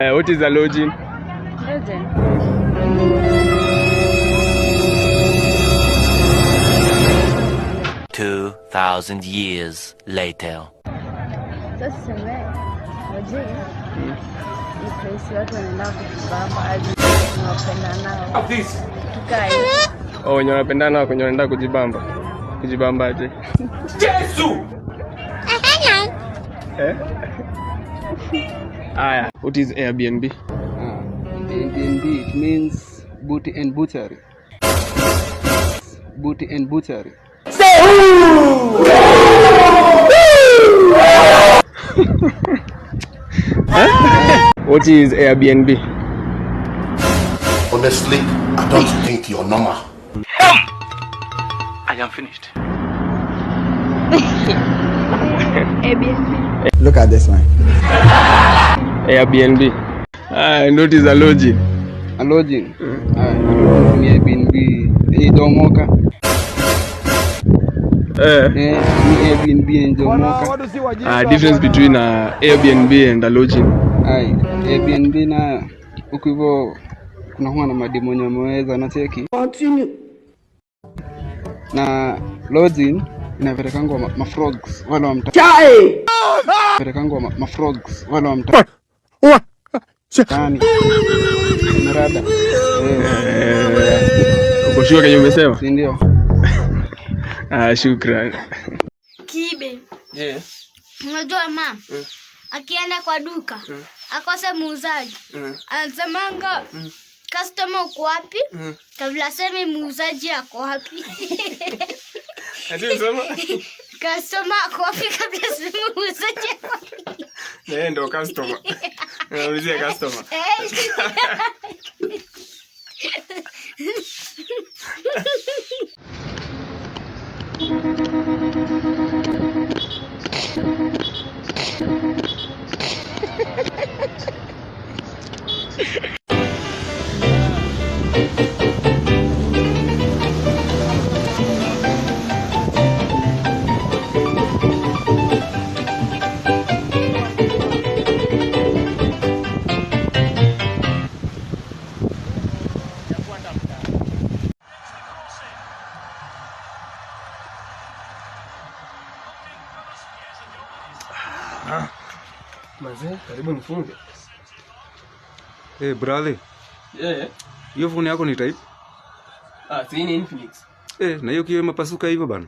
What is a lodging? Lodging. 2,000 years later. Sasa lodging ni place watu wanaenda kujibamba aje wanapenda nao. Tukae. Oh, wenye wanapenda nao kwenye wanaenda kujibamba. Kujibamba aje? Yesu! Aya, what is Airbnb? Airbnb, it means booty and butchery. Booty and butchery. What is Airbnb? Honestly, I don't think you're normal. I am finished. Airbnb. Look at this one. Airbnb. Notice a lodging. A lodging? Ni Airbnb. Njomoka. Ni Airbnb njomoka. Difference between Airbnb and a lodging. Airbnb na huko hivyo kuna huwa na mademo nyameweza na cheki. Continue. Na lodging inapelekangwa mafrogs wale wa mtaa. Chai! Inapelekangwa mafrogs wale wa mtaa. Chani. Merada. Uko sure kwenye umesema? Si ndio? Shukrani. Kibe. Unajua mama? Akienda kwa duka, akose muuzaji. Anasemanga customer uko wapi? Kabla sema muuzaji ako wapi. Ati unasema? Customer ako wapi kabla sema muuzaji ako wapi. Yeye ndo customer. Anaulizia customer. Mazee, karibu nifunge. Hey brother. Hiyo phone yako ni type? Si ni Infinix. Na hiyo kioo imepasuka hivyo bana.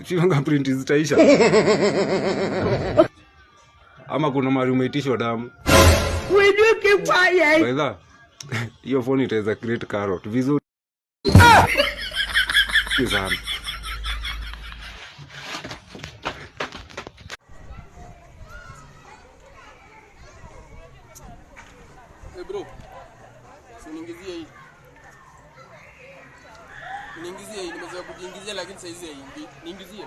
Fingerprint zitaisha. Ama kuna mali umeitishwa damu. We do keep quiet. Baidha. Hiyo phone itaweza create carrot vizuri. Sana. Bro. Uniingizie hii. Uniingizie hii, nimezoea kujiingizia lakini sasa hizi hii. Niingizie.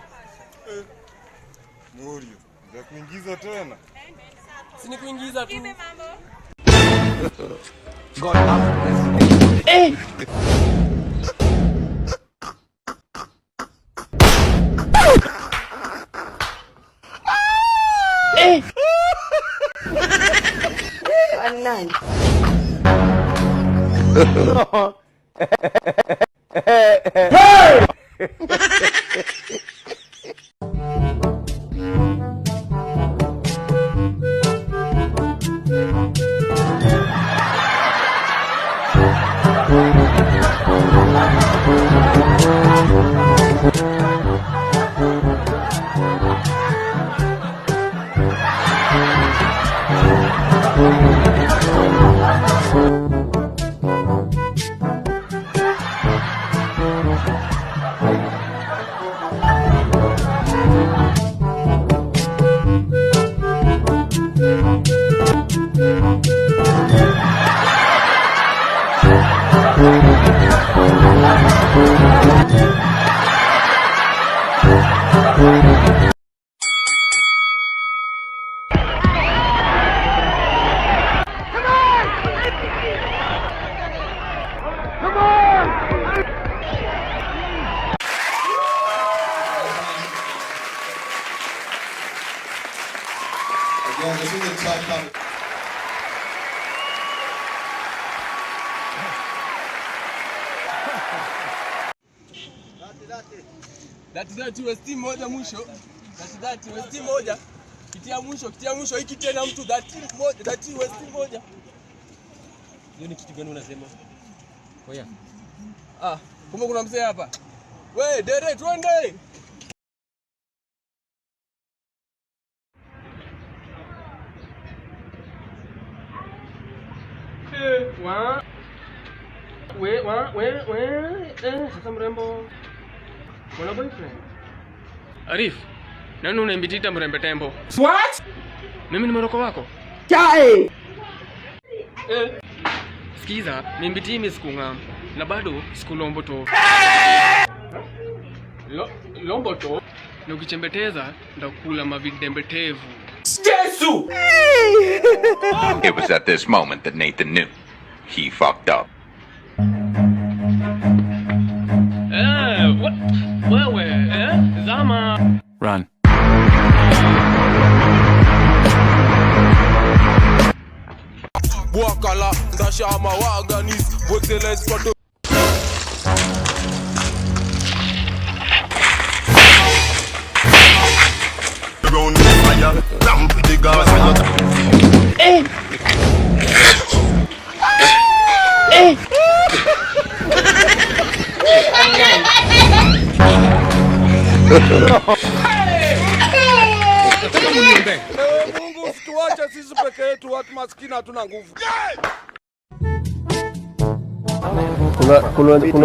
Morio, za kuingiza tena. Si ni kuingiza tu. God have mercy. Nani? That West moja mwisho. That West moja. Kitia mwisho hiki tena mtu that West moja. Hiyo ni kitu gani unasema? Oya. Kumbe kuna mzee hapa. We, dere twende. Sasa mrembo. Kuna boyfriend? Arif, nani unaimbitita mrembe tembo? What? Mimi ni mroko wako? Chai! Sikiza, nimbiti misikungam. Na bado sikulombo to. Lombo to? Na ukichembeteza ndakula mavidembetevu. Yesu! It was at this moment that Nathan knew he fucked up. Wewe, Zama. Run. Wakala ndashama waganis excellence for round fire lamp the gas Mungu usituache sisi peke yetu, watu maskini hatuna nguvu.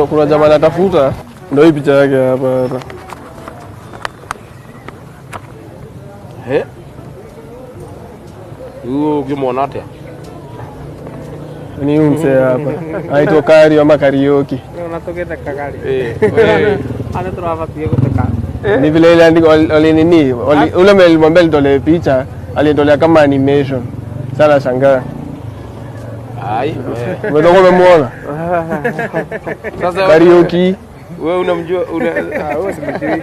Kuna jamaa anatafuta ndio hii picha yake hapa. Ukimwona ate ni mse hapa. Aitwa Kari ama Karaoke. Unatokea kakali. Anatoa wapi yako kakali? Ni vile ile andiko nini? Ule mlimwambia nitolee picha, alitolea kama animation. Sana shangaa. Wewe umemuona? sasa Karaoke. wewe unamjua Wewe simjui.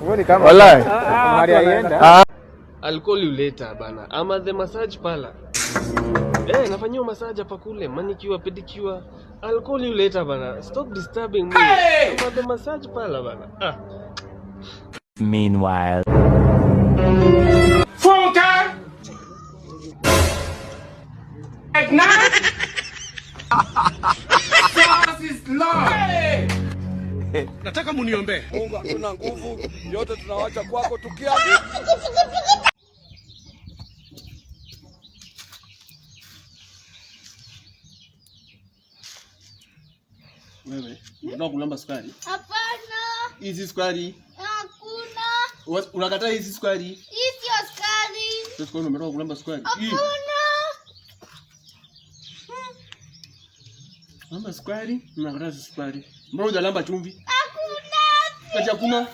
Wewe ni kama Wallahi. Mahali aenda. I'll call you later bana. Ama the massage parlor. Nafanyia massage hapa kule, manicure, pedicure. I'll call you later bana. Stop disturbing me. Ama the massage parlor bana. Meanwhile. Funka! Ignite! This is love! Nataka muniombe. Mungu hatuna nguvu, yote tunawacha kwako tukia. Wewe, unataka kulamba sukari? Hapana. Hizi sukari. Hakuna. Unakataa hizi sukari? Hii sio sukari. Sio sukari, unataka kulamba sukari? Hapana. Lamba sukari? Unakataa sukari. Mbona hujalamba chumvi? Hakuna. Hakuna.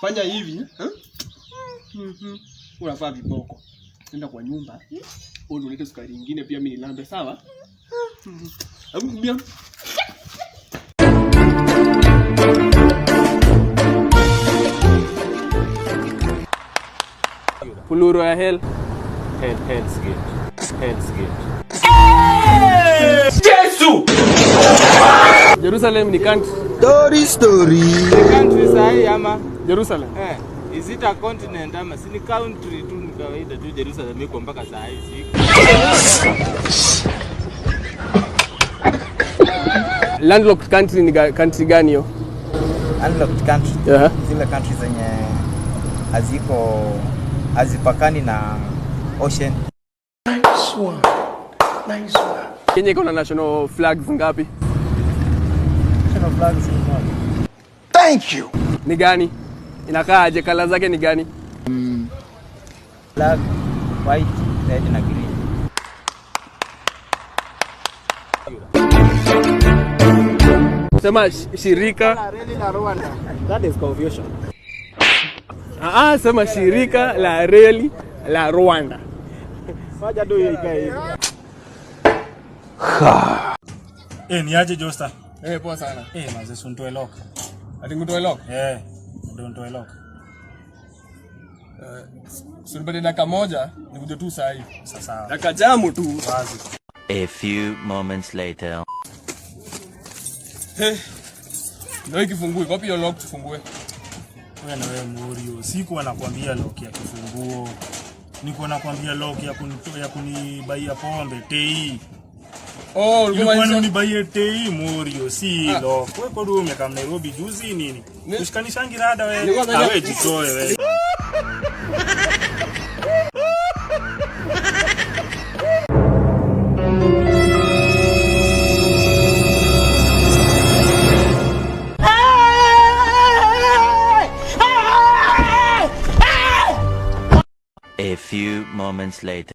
Fanya hivi, unafaa viboko. Nenda kwa nyumba. Wewe unaleta sukari nyingine pia mimi nilambe, sawa? Mbia. Fuluro ya hell. Heads gate. Yesu! Jerusalem ni country. Story. Country sahi ama Jerusalem. Is it a continent ama si ni country tu ni kawaida tu Jerusalem iko mpaka saa hizi. Landlocked country ni country gani hiyo? Landlocked country. Zile country zenye hazipakani na ocean. Nice one. Kenya iko na national flags ngapi? National flags ni moja. Thank you. Ni gani? Inakaa aje? Kala zake ni gani? Black, white, red na green. Sema shirika La Rwanda. That is confusion. Sema shirika la reli la Rwanda. Wacha do ikae hivi. Ni aje Josta? Poa sana. Manze suntoe lock. Ati ngutoe lock? Don't toy lock. Sulibade dakika moja nikuje tu saa hii. Sasa. Dakika jamu tu. Wazi. A few moments later. Ndio kifungue, copy your lock tufungue. Wewe na wewe Morio, sikuwa nakwambia lock ya kifunguo. Niko nakwambia lock ya kunibaia pombe tei. Oh, ulikuwa unanibaia tei Morio, si lock. Wewe kwa nini umekaa Nairobi juzi nini? Ushikanishangi rada wewe. Wewe jitoe wewe. A few moments later.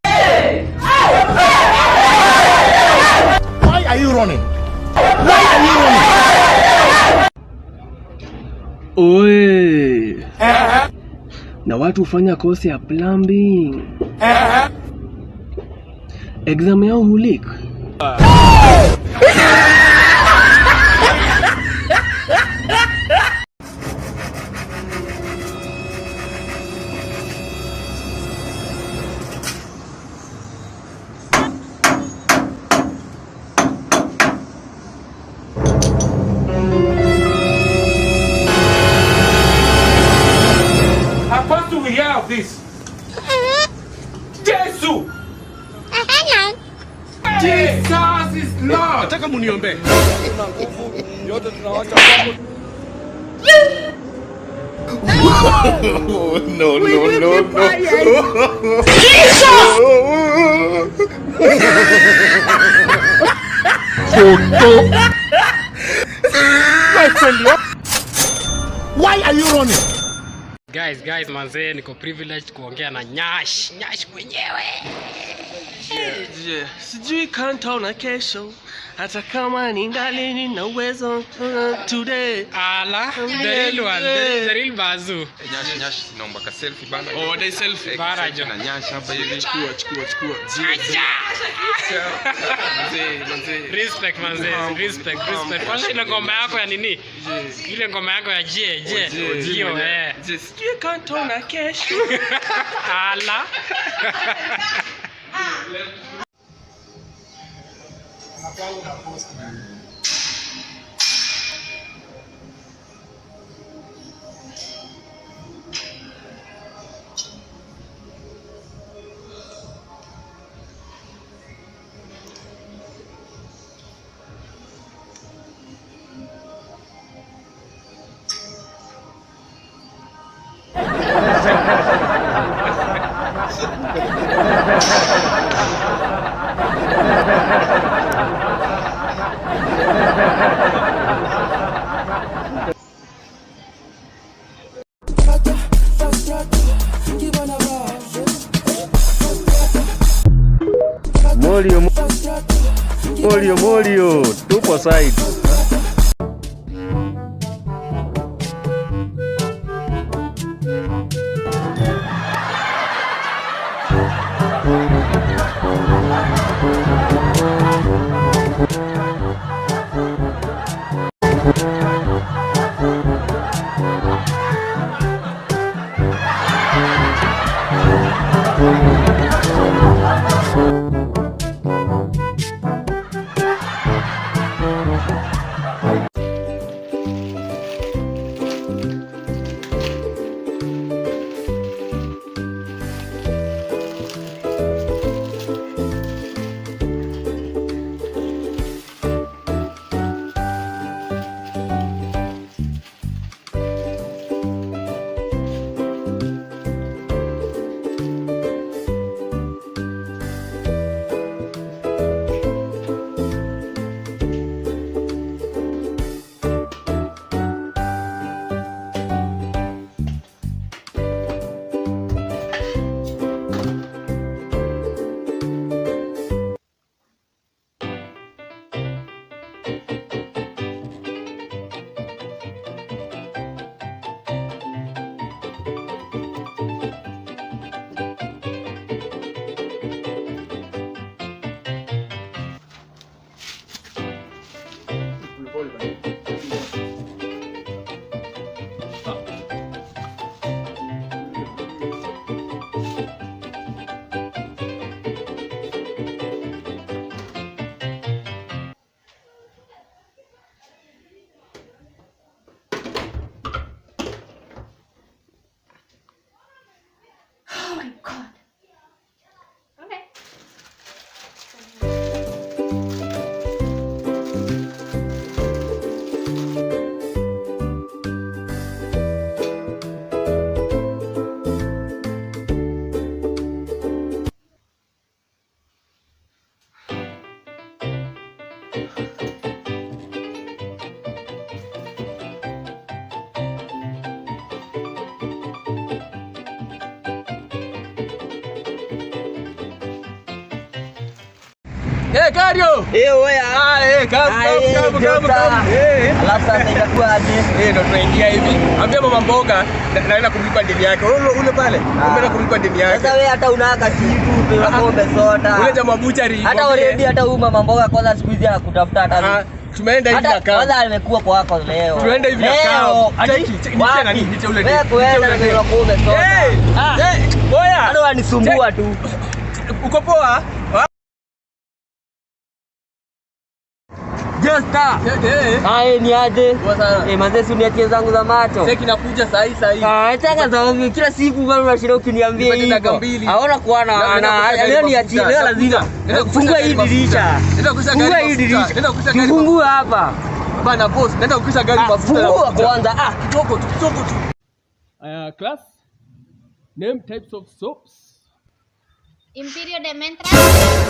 Why are you running? Why are you running? Oe. Na watu hufanya kosi ya plumbing. Exam yao hulik. This. Jesus! Jesus is Lord. Nataka muniombe. Tuna nguvu, yote tunawacha kwako. No. Why are you running? Guys, manze niko privileged kuongea na Nyash mwenyewe. Sijui kantaona kesho, hata kama ningali nina uwezo today. Ala, the real bazu. Nyash naomba ka selfie bana. Oh, dai selfie. Bara jo. Na Nyash hapa hivi. Chukua. Manze. Respect. Kwanza ile ngoma yako ya nini? Ile ngoma yako ya je. Hiyo Sijui kantaona kesho. Ala. Morio, tupo side. Kario. Oya. Kamu. Alafu sasa itakuwa aje? Ndo tunaingia hivi. Ambia mama mboga naenda kumlipa deni yake. Ule pale. Umeenda kumlipa deni yake. Sasa wewe hata unaka kitu pewa pombe soda. Ule jamaa buchari. Hata already hata huyu mama mboga kwanza siku hizi anakutafuta hata. Tumeenda hivi na kama. Kwanza amekuwa kwako leo. Tuende hivi na kama. Niche nani? Niche ule. Wewe kwenda na pewa pombe soda. Boya. Hata wanisumbua tu. Uko poa? Josta. Ni aje? Manze si uniachie zangu za macho. Sasa kinakuja sahi. Acha za kila siku kama unashiriki ukiniambia hivyo. Haona kuwa na leo niachie leo lazima. Fungua hii dirisha. Fungua hii dirisha. Fungua hapa. Bana boss, nenda ukisha gari mafuta. Fungua kwanza. Kitoko tu. Class. Name types of soaps. Imperio de Mentras,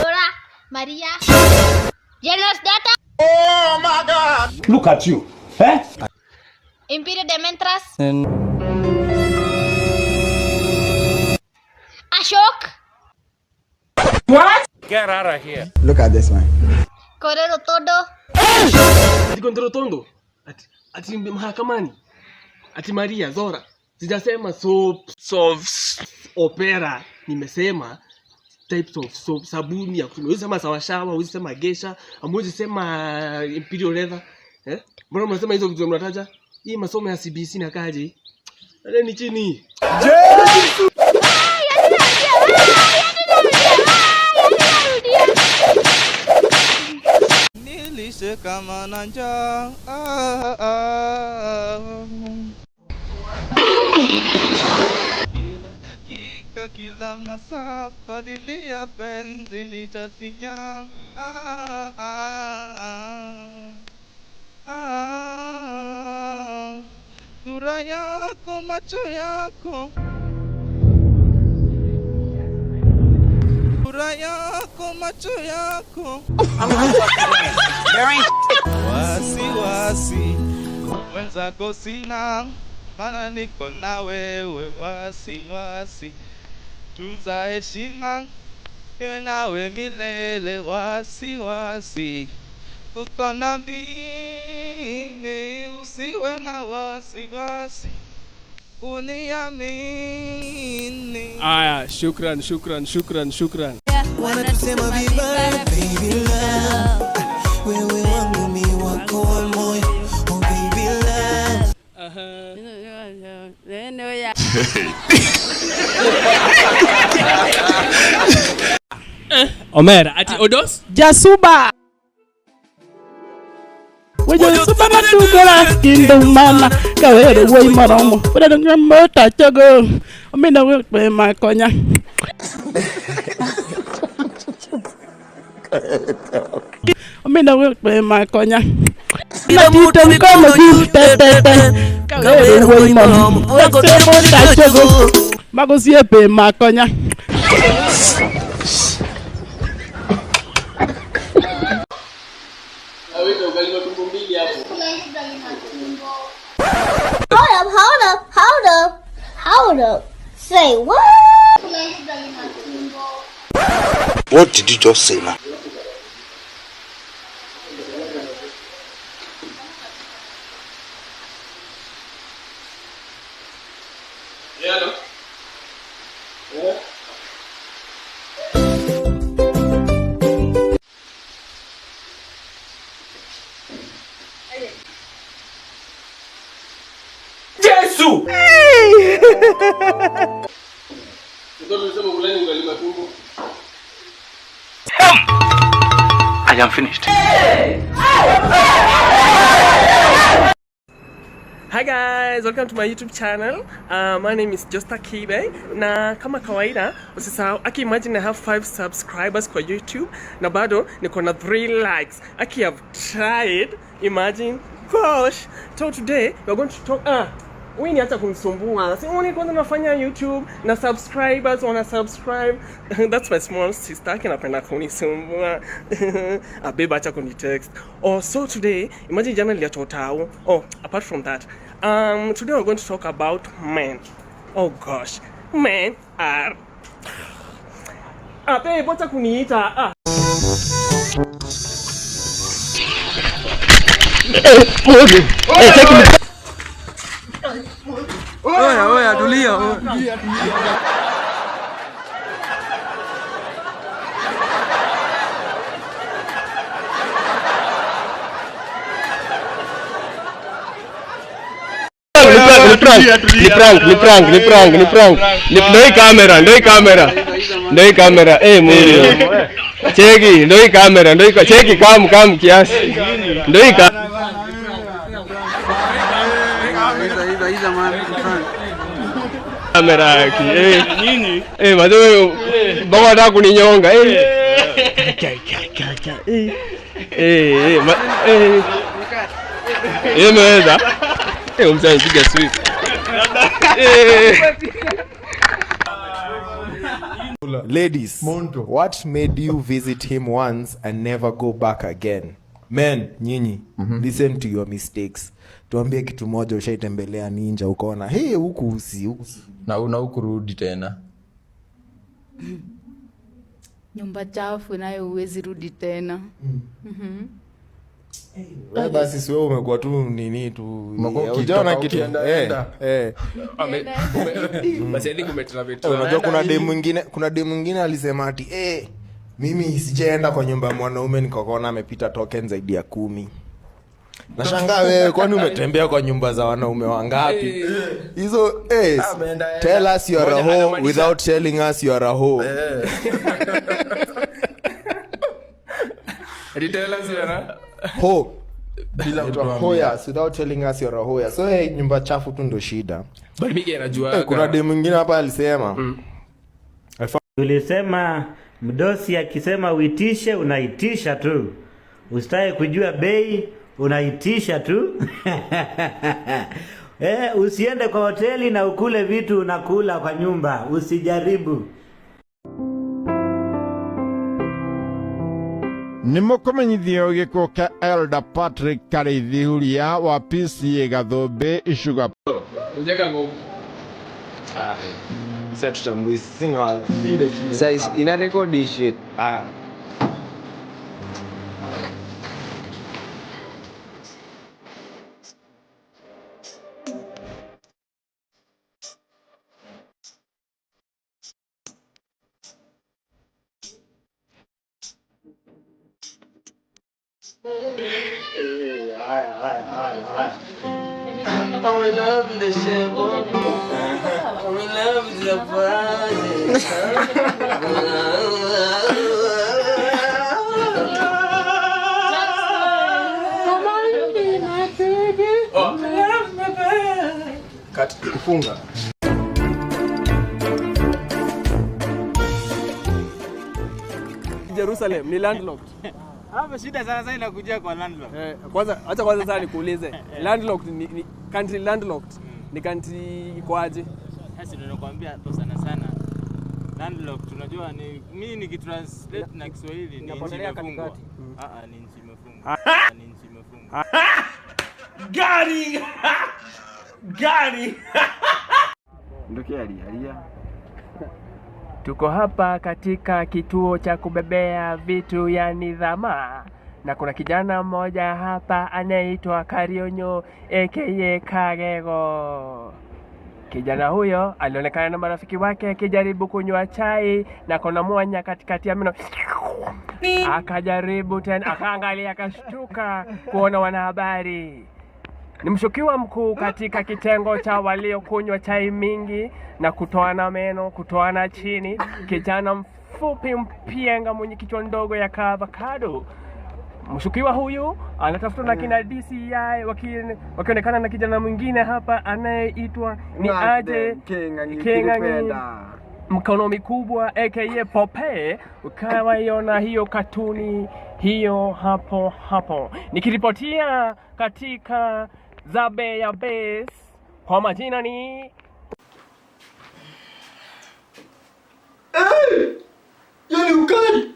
Dora, Maria, Generous Data. Oh my God! Look at you. Imperio de Mentras. Ashok. What? Get out of here. Look at this man. Correro todo. Ati Correro todo. Ati mahakamani. Ati Maria, Zora. Sijasema soaps, opera. Nimesema types of soap, sabuni ya kutumia. Uwezi sema sawashawa, uwezi sema gesha, uwezi sema imperial leather. Mbona mnasema hizo vitu mnataja? Hii masomo ya CBC na kaje? Ndio ni chini. Nilishe kama na njaa. Kila masafa nilia penzi litasinya. Sura yako, macho yako. Sura yako, macho yako. Wasi wenzako sina, maana niko na wewe. Wasi tuza heshima iwe nawe milele. Wasi uko na mimi, usiwe na wasi, uniamini. Aya, shukran. Wanasema vibaya baby love, wewe wangu mi wako moyo, oh baby love. Omer, ati Odos? Jasuba. Wajo suba matugala kindu mama kawere woy maromo. Pada ngam ta chago. Amina we pe makonya. Amina we pe makonya. Na mutam kama gifte kawere woy maromo. Ta chago. Mago sie pe makonya. Hold up. Say what? What did you just say, man? Hello. Jesus! I am finished. Hi guys, welcome to my YouTube channel. My name is Josta Kibe. Na kama kawaida, usisahau imagine I have 5 subscribers kwa YouTube na bado niko na 3 likes. Have tried, imagine. Gosh, so today we're going to talk wewe ni hata kunisumbua. Si uone kwanza nafanya YouTube na subscribers wana subscribe. That's my small sister anapenda kunisumbua. Abeba acha kunitext. So today, imagine jana niliachotao. Apart from that, today we're going to talk about men. Oh gosh. Men are babe, acha kuniita. Oya, tulia. Ni prank. Ndoi kamera. Murio. Cheki, ndoi kamera, cheki kam kiasi. Ndoi kamera yake. Nini? Mazo baba anataka kuninyonga. Imeweza. Mzee piga sweep. Ladies, what made you visit him once and never go back again? Men, nyinyi, listen to your mistakes. Tuambie kitu moja ushaitembelea ninja ukaona, hey, huku na hukurudi tena. Nyumba chafu nayo huwezi rudi tena. Basi si wewe umekuwa tu nini tu. Unaona kitu. Basi hadi kumetravel. Unajua kuna dem mwingine alisema ati mimi sijaenda kwa nyumba ya mwanaume nikaona amepita token zaidi ya 10. Nashangaa wewe kwani umetembea kwa nyumba za wanaume wangapi? Hizo tell us you are a hoe without telling us you are a hoe. Tell us you are a hoe. Hoya, without telling us you're a hoya. So nyumba chafu tu ndo shida. Bali mimi najua. Kuna dem mwingine hapa alisema. Tulisema mdosi akisema uitishe unaitisha tu. Usitaki kujua bei unaitisha tu. Usiende kwa hoteli na ukule vitu unakula kwa nyumba. Usijaribu. Nimukumenyithia ugiko ka Elder Patrick Karithihuria wa PCA Gathombe Icuga. Unjeka ngo. Sasa tutamwisinga. Sasa ina record shit. I'm in love with this shit, boy. I'm in love with the project. Kati kufunga. Jerusalem ni landlocked. Hapa shida sana inakuja kwa landlocked. Kwanza sasa nikuulize. Landlocked ni country landlocked. Ni country iko aje? Sasa ndio nakwambia tu sana. Landlocked unajua ni mimi nikitranslate na Kiswahili ni nchi imefungwa. Ni nchi imefungwa. Ni nchi imefungwa. Gari. Ndokia alia. Tuko hapa katika kituo cha kubebea vitu ya nidhama. Na kuna kijana mmoja hapa anaitwa Karionyo aka Kagego. Kijana huyo alionekana na marafiki wake akijaribu kunywa chai na kuna mwanya katikati ya meno. Akajaribu tena, akaangalia, akashtuka kuona wanahabari. Ni mshukiwa mkuu katika kitengo cha waliokunywa chai mingi na kutoana meno, kutoana chini. Kijana mfupi mpienga mwenye kichwa ndogo ya avocado. Mshukiwa huyu anatafutwa na kina DCI wakionekana na kijana mwingine hapa anayeitwa ni aje Kengangi mkono mikubwa aka Pope. Ukawaiona hiyo katuni hiyo hapo. Nikiripotia katika Zabe ya Base, kwa majina ni Yoni ukali.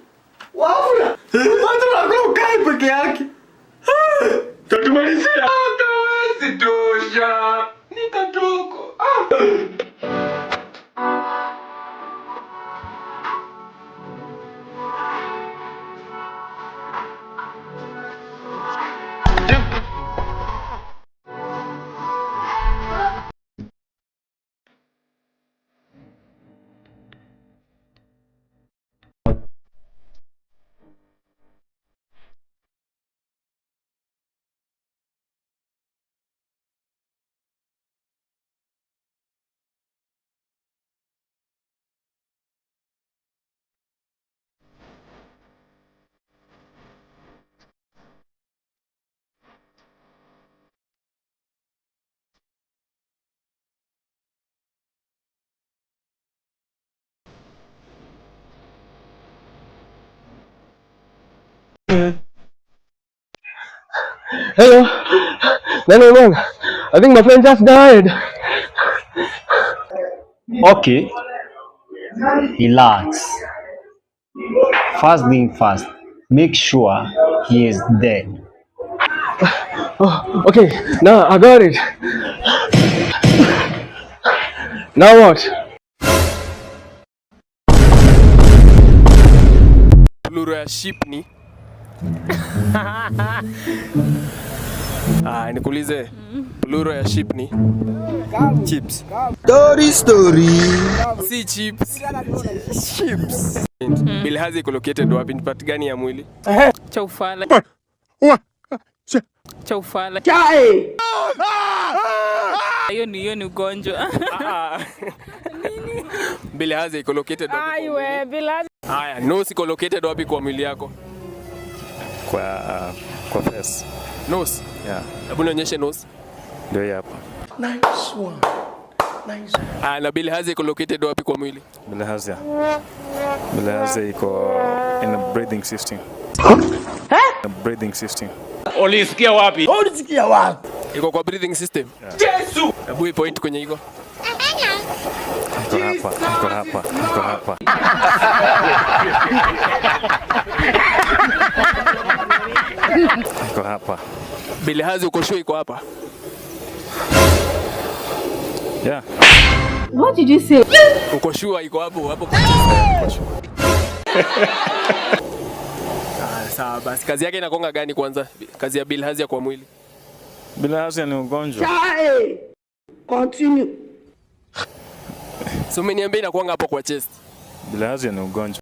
Wafula. Watu wako ukali peke yake. Tatumalizia. Hawezi tosha. Ni katoko. Hello. 911. I think my friend just died. Okay. Relax. First thing first, make sure he is dead. Oh, okay. Now I got it. Now what? Pluro ya sheep ni. Nikuulize. Pluro ya sheep ni. Chips. Story. Si chips. Chips. Bilhazi iko located wapi? Ni part gani ya mwili? Cha ufala. Cha ufala. Hiyo ni ugonjwa. Bilhazi iko located wapi? Aiwe, Bilhazi. Haya, nose iko located wapi kwa mwili yako? Kwa face. Nose? Yeah. Hebu nionyeshe nose. Ndio hapa. Nice one. Nice. Na Bilhazi iko located wapi kwa mwili? Bilhazi iko in the breathing system. The breathing system. Ulisikia wapi? Iko kwa breathing system. Yesu! Hebu point kwenye iko. Iko hapa. Iko hapa. Bilhazi uko sure iko hapa? Yeah. What did you say? Uko sure iko hapo kwa chest? Sawa basi, kazi yake inakonga gani kwanza? Kazi ya Bilhazi kwa mwili? Bilhazi ni ugonjwa. Continue. So umeniambia inakuanga hapo kwa chest. Bilhazi ni ugonjwa.